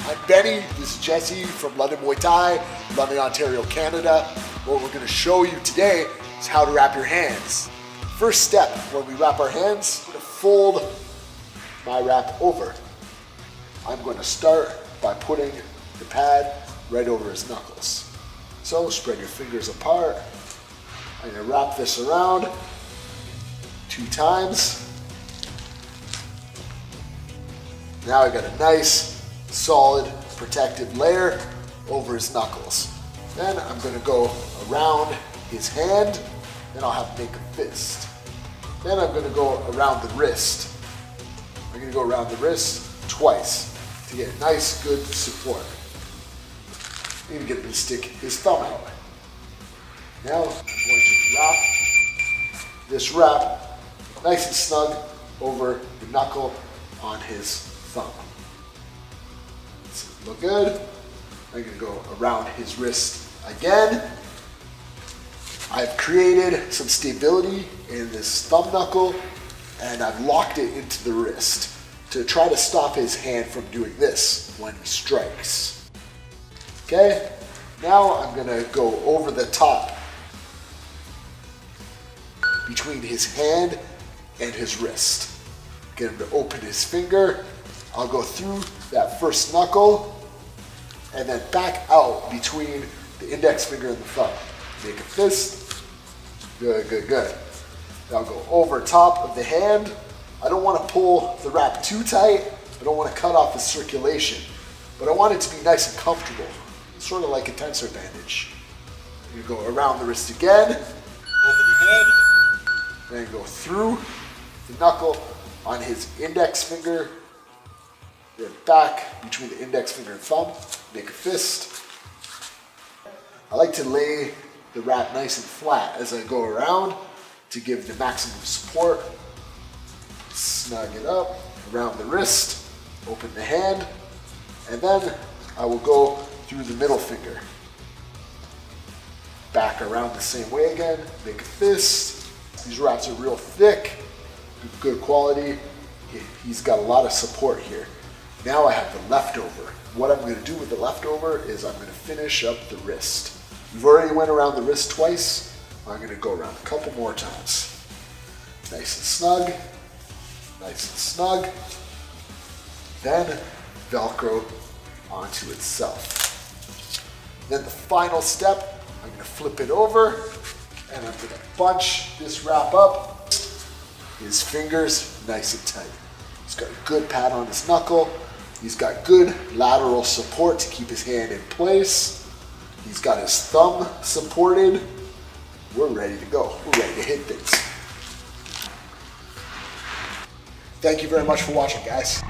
I'm Benny, this is Jesse from London Muay Thai, London, Ontario, Canada. What we're gonna show you today is how to wrap your hands. First step, when we wrap our hands, I'm gonna fold my wrap over. I'm going to start by putting the pad right over his knuckles. So spread your fingers apart. I'm gonna wrap this around 2 times. Now I got a nice, solid, protective layer over his knuckles. Then I'm gonna go around his hand, then I'll have to make a fist. Then I'm gonna go around the wrist. I'm gonna go around the wrist twice to get nice, good support. I'm gonna get him to stick his thumb out. Now I'm going to wrap this wrap nice and snug over the knuckle on his thumb. Look good. I'm gonna go around his wrist again. I've created some stability in this thumb knuckle and I've locked it into the wrist to try to stop his hand from doing this when he strikes. Okay, now I'm gonna go over the top between his hand and his wrist. Get him to open his finger. I'll go through that first knuckle and then back out between the index finger and the thumb. Make a fist. Good, good, good. Now I'll go over top of the hand. I don't want to pull the wrap too tight. I don't want to cut off the circulation, but I want it to be nice and comfortable. Sort of like a tensor bandage. You go around the wrist again, over the head, then go through the knuckle on his index finger, then back between the index finger and thumb, make a fist. I like to lay the wrap nice and flat as I go around to give the maximum support. Snug it up around the wrist, open the hand, and then I will go through the middle finger. Back around the same way again, make a fist. These wraps are real thick, good quality. He's got a lot of support here. Now I have the leftover. What I'm gonna do with the leftover is I'm gonna finish up the wrist. We've already went around the wrist twice. I'm gonna go around a couple more times. Nice and snug, nice and snug. Then Velcro onto itself. Then the final step, I'm gonna flip it over and I'm gonna bunch this wrap up. His fingers nice and tight. He's got a good pad on his knuckle. He's got good lateral support to keep his hand in place. He's got his thumb supported. We're ready to go. We're ready to hit things. Thank you very much for watching, guys.